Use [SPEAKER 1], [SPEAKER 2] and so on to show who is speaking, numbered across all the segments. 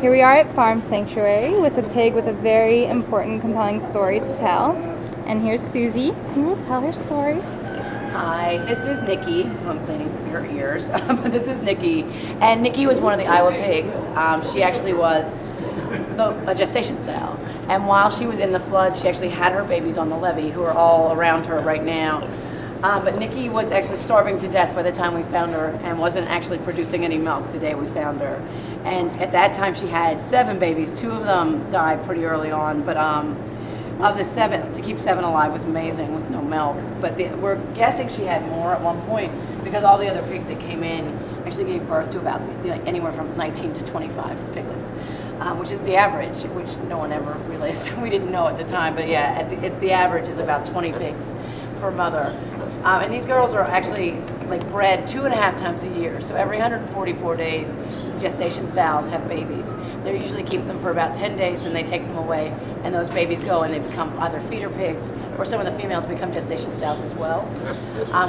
[SPEAKER 1] Here we are at Farm Sanctuary with a pig with a very important, compelling story to tell. And here's Susie, who will tell her story.
[SPEAKER 2] Hi, this is Nicki. I'm cleaning your ears. This is Nicki. And Nicki was one of the Iowa pigs. She actually was a gestation sow. And while she was in the flood, she actually had her babies on the levee, who are all around her right now. But Nicki was actually starving to death by the time we found her and wasn't actually producing any milk the day we found her. And at that time she had 7 babies. 2 of them died pretty early on, but of the 7, to keep 7 alive was amazing with no milk. But we're guessing she had more at one point because all the other pigs that came in actually gave birth to about anywhere from 19 to 25 piglets. Which is the average, which no one ever realized. We didn't know at the time, but yeah, it's the average is about 20 pigs per mother. And these girls are actually bred 2.5 times a year. So every 144 days, gestation sows have babies. They usually keep them for about 10 days, then they take them away, and those babies go and they become either feeder pigs, or some of the females become gestation sows as well.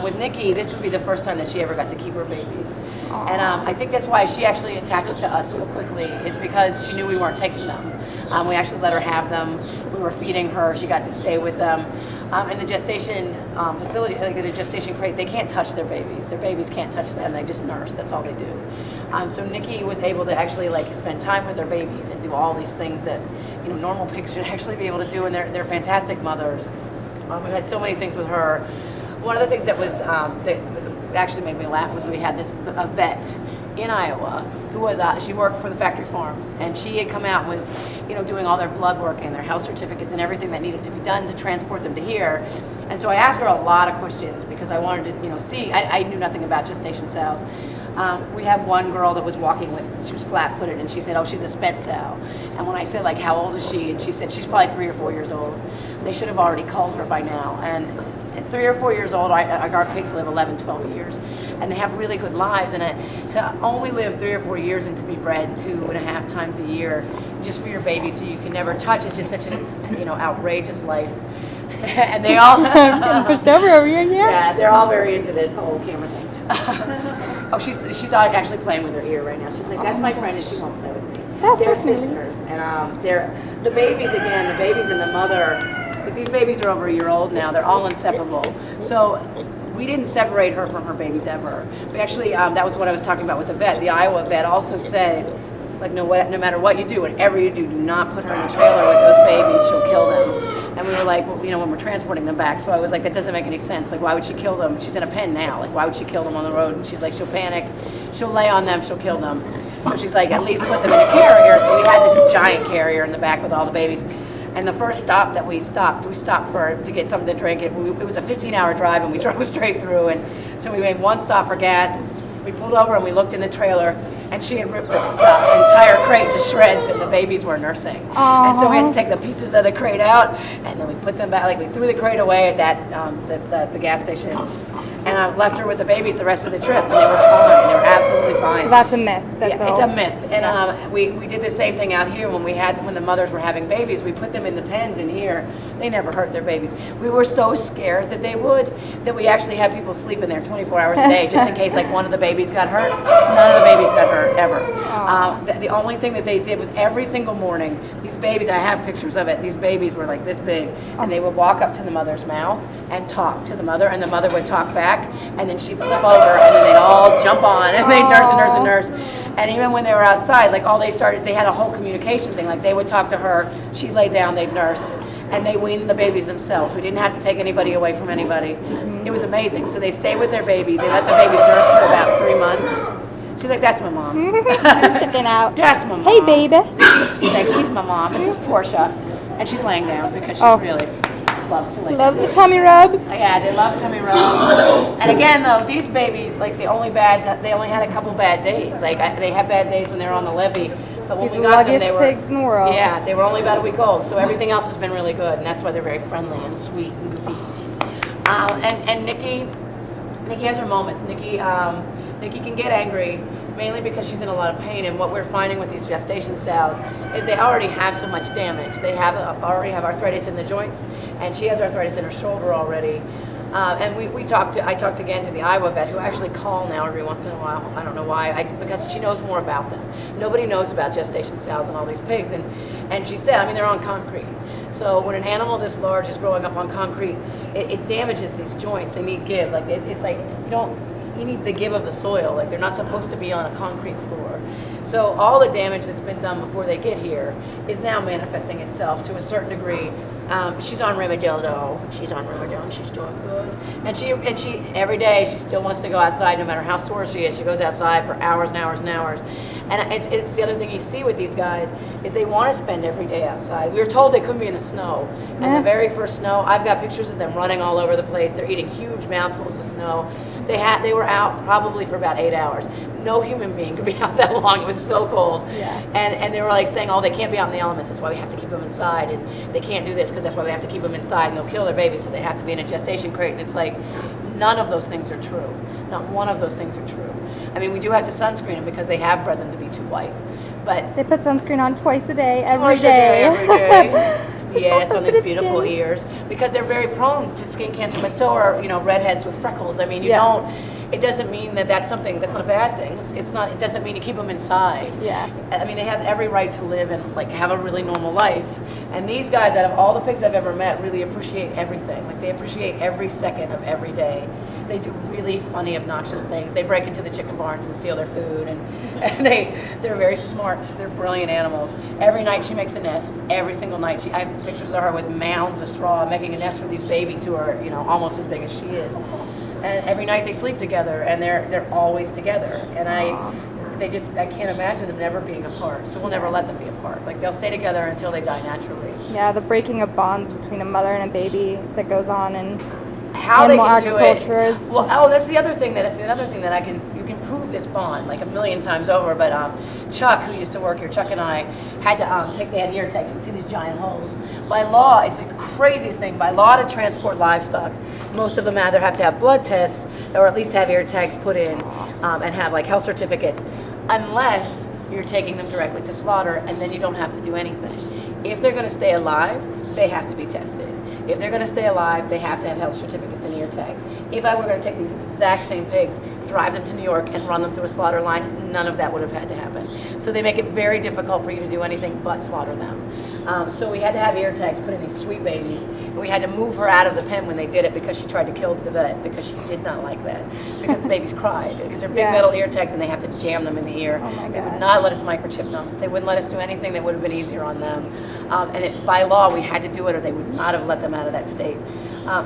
[SPEAKER 2] With Nicki, this would be the first time that she ever got to keep her babies. Aww. And I think that's why she actually attached to us so quickly, is because she knew we weren't taking them. We actually let her have them. We were feeding her. She got to stay with them. In the gestation facility, the gestation crate, they can't touch their babies. Their babies can't touch them. They just nurse. That's all they do. So Nicki was able to actually spend time with their babies and do all these things that normal pigs should actually be able to do, and they're fantastic mothers. We had so many things with her. One of the things that was that actually made me laugh was we had a vet in Iowa who was she worked for the factory farms, and she had come out and was doing all their blood work and their health certificates and everything that needed to be done to transport them to here. And so I asked her a lot of questions because I wanted to see. I knew nothing about gestation sows. We had one girl that was walking with, she was flat-footed, and she said, oh, she's a sped sow. And when I said, how old is she? And she said, she's probably 3 or 4 years old. They should have already culled her by now. And at 3 or 4 years old, our pigs live 11, 12 years. And they have really good lives. And to only live 3 or 4 years and to be bred 2.5 times a year just for your baby so you can never touch, it's just such an outrageous life. And they all
[SPEAKER 1] pushed over here.
[SPEAKER 2] Yeah, they're all very into this whole camera thing. Oh, she's actually playing with her ear right now. She's like, that's my friend, and she won't play with me. They're sisters, and they're the babies again. The babies and the mother. These babies are over a year old now. They're all inseparable. So we didn't separate her from her babies ever. We actually that was what I was talking about with the vet. The Iowa vet also said, no matter what you do, whatever you do not put her in a trailer with those babies. She'll kill them. And we were like, well, when we're transporting them back. So I was like, that doesn't make any sense. Why would she kill them? She's in a pen now. Why would she kill them on the road? And she's like, she'll panic. She'll lay on them. She'll kill them. So she's like, at least put them in a carrier. So we had this giant carrier in the back with all the babies. And the first stop that we stopped to get something to drink. It was a 15-hour drive, and we drove straight through. And so we made one stop for gas. We pulled over and we looked in the trailer, and she had ripped the entire crate to shreds, and the babies were nursing.
[SPEAKER 1] Aww.
[SPEAKER 2] And so we had to take the pieces of the crate out, and then we put them back. We threw the crate away at that the gas station, and I left her with the babies the rest of the trip, and they were fine. They were absolutely fine.
[SPEAKER 1] So that's a myth.
[SPEAKER 2] It's a myth. And we did the same thing out here when the mothers were having babies. We put them in the pens in here. They never hurt their babies. We were so scared that they would, that we actually had people sleep in there 24 hours a day just in case one of the babies got hurt. None of the babies got hurt ever. The only thing that they did was every single morning, these babies, I have pictures of it, these babies were this big, and they would walk up to the mother's mouth and talk to the mother, and the mother would talk back, and then she'd flip over, and then they'd all jump on, and they'd nurse and nurse and nurse. And even when they were outside, they had a whole communication thing. They would talk to her, she'd lay down, they'd nurse, and they weaned the babies themselves. We didn't have to take anybody away from anybody. It was amazing. So they stayed with their baby. They let the babies nurse for about 3 months. She's like, that's my mom.
[SPEAKER 1] She's checking out.
[SPEAKER 2] That's my mom.
[SPEAKER 1] Hey, baby.
[SPEAKER 2] She's like, she's my mom. This is Portia. And she's laying down because she really loves to lay down.
[SPEAKER 1] Loves the tummy rubs.
[SPEAKER 2] Yeah, they love tummy rubs. And again, though, these babies, they only had a couple bad days. They had bad days when they were on the levee. But when we got them, they were
[SPEAKER 1] pigs in the world.
[SPEAKER 2] Yeah, they were only about a week old. So everything else has been really good, and that's why they're very friendly and sweet and goofy. And Nicki has her moments. Nicki can get angry, mainly because she's in a lot of pain. And what we're finding with these gestation sows is they already have so much damage. They already have arthritis in the joints, and she has arthritis in her shoulder already. And I talked again to the Iowa vet, who actually call now every once in a while. I don't know why, because she knows more about them. Nobody knows about gestation sows and all these pigs. And she said, I mean, they're on concrete. So when an animal this large is growing up on concrete, it damages these joints. They need give. Like it's like you need the give of the soil. Like they're not supposed to be on a concrete floor. So all the damage that's been done before they get here is now manifesting itself to a certain degree. She's on Rimadyl though. She's on Rimadyl and she's doing good. And she every day she still wants to go outside no matter how sore she is. She goes outside for hours and hours and hours. And it's the other thing you see with these guys is they want to spend every day outside. We were told they couldn't be in the snow. And the very first snow, I've got pictures of them running all over the place. They're eating huge mouthfuls of snow. They were out probably for about 8 hours. No human being could be out that long. It was so cold.
[SPEAKER 1] Yeah.
[SPEAKER 2] And they were like saying, oh, they can't be out in the elements. That's why we have to keep them inside. And they can't do this because that's why we have to keep them inside. And they'll kill their babies, so they have to be in a gestation crate. And it's like, none of those things are true. Not one of those things are true. I mean, we do have to sunscreen them because they have bred them to be too white. But
[SPEAKER 1] they put sunscreen on twice a day,
[SPEAKER 2] every day. Yes,
[SPEAKER 1] so
[SPEAKER 2] on these beautiful
[SPEAKER 1] skin.
[SPEAKER 2] Ears, because they're very prone to skin cancer, but so are redheads with freckles. I mean, it doesn't mean that's something that's not a bad thing. It's not. It doesn't mean you keep them inside.
[SPEAKER 1] Yeah.
[SPEAKER 2] I mean, they have every right to live and have a really normal life. And these guys, out of all the pigs I've ever met, really appreciate everything. Like they appreciate every second of every day. They do really funny, obnoxious things. They break into the chicken barns and steal their food, and they're very smart. They're brilliant animals. Every night she makes a nest. Every single night I have pictures of her with mounds of straw making a nest for these babies who are almost as big as she is. And every night they sleep together, and they're always together. And I can't imagine them never being apart. So we'll never let them be apart. Like they'll stay together until they die naturally.
[SPEAKER 1] Yeah, the breaking of bonds between a mother and a baby that goes on in
[SPEAKER 2] how they can do it.
[SPEAKER 1] Is
[SPEAKER 2] that's the other thing that you can prove this bond like a million times over. But Chuck, who used to work here, Chuck and I had to they had ear tags. You can see these giant holes. By law, it's the craziest thing. By law, to transport livestock, most of them either have to have blood tests or at least have ear tags put in and have like health certificates, unless you're taking them directly to slaughter, and then you don't have to do anything. If they're going to stay alive, they have to be tested. If they're going to stay alive, they have to have health certificates and ear tags. If I were going to take these exact same pigs, drive them to New York, and run them through a slaughter line, none of that would have had to happen. So they make it very difficult for you to do anything but slaughter them. So we had to have ear tags put in these sweet babies, and we had to move her out of the pen when they did it because she tried to kill the vet because she did not like that. Because the babies cried, because they're big metal ear tags and they have to jam them in the ear.
[SPEAKER 1] Oh my
[SPEAKER 2] They would
[SPEAKER 1] gosh.
[SPEAKER 2] not let us microchip them. They wouldn't let us do anything that would have been easier on them. By law, we had to do it or they would not have let them out of that state.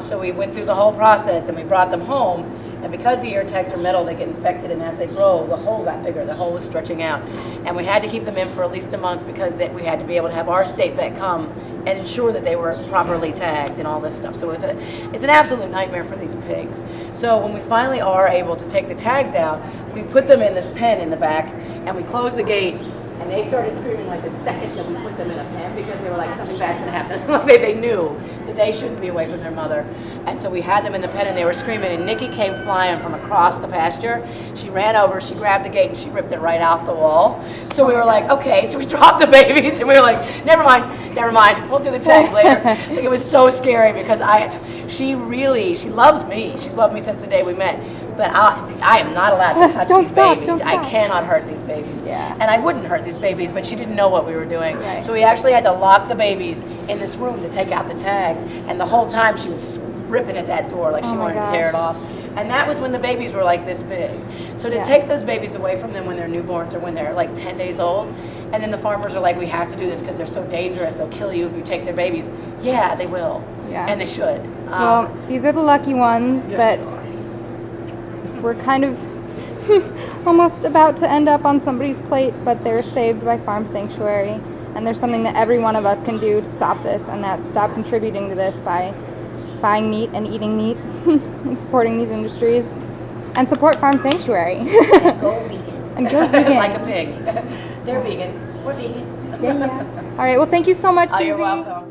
[SPEAKER 2] So we went through the whole process and we brought them home. And because the ear tags are metal, they get infected, and as they grow, the hole got bigger. The hole was stretching out. And we had to keep them in for at least a month because we had to be able to have our state vet come and ensure that they were properly tagged and all this stuff. So it's an absolute nightmare for these pigs. So when we finally are able to take the tags out, we put them in this pen in the back, and we closed the gate. And they started screaming like the second that we put them in a pen because they were like, something bad's gonna happen. They knew that they shouldn't be away from their mother. And so we had them in the pen and they were screaming, and Nicki came flying from across the pasture. She ran over, she grabbed the gate and she ripped it right off the wall. So we were like, okay, so we dropped the babies and we were like, never mind, we'll do the tags later. Like, it was so scary because she loves me. She's loved me since the day we met. But I am not allowed to touch these babies. I cannot hurt these babies.
[SPEAKER 1] Yeah.
[SPEAKER 2] And I wouldn't hurt these babies, but she didn't know what we were doing.
[SPEAKER 1] Right.
[SPEAKER 2] So we actually had to lock the babies in this room to take out the tags. And the whole time she was ripping at that door like she wanted to tear it off. And that was when the babies were like this big. So to take those babies away from them when they're newborns or when they're like 10 days old, and then the farmers are like, we have to do this because they're so dangerous, they'll kill you if you take their babies. Yeah, they will.
[SPEAKER 1] Yeah.
[SPEAKER 2] And they should.
[SPEAKER 1] Well, these are the lucky ones that we're kind of almost about to end up on somebody's plate, but they're saved by Farm Sanctuary. And there's something that every one of us can do to stop this, and that's stop contributing to this by buying meat and eating meat and supporting these industries. And support Farm Sanctuary.
[SPEAKER 2] And go vegan.
[SPEAKER 1] And go vegan.
[SPEAKER 2] Like a pig. They're vegans. We're vegan.
[SPEAKER 1] Yeah. All right, well, thank you so much, Susie.
[SPEAKER 2] You're welcome.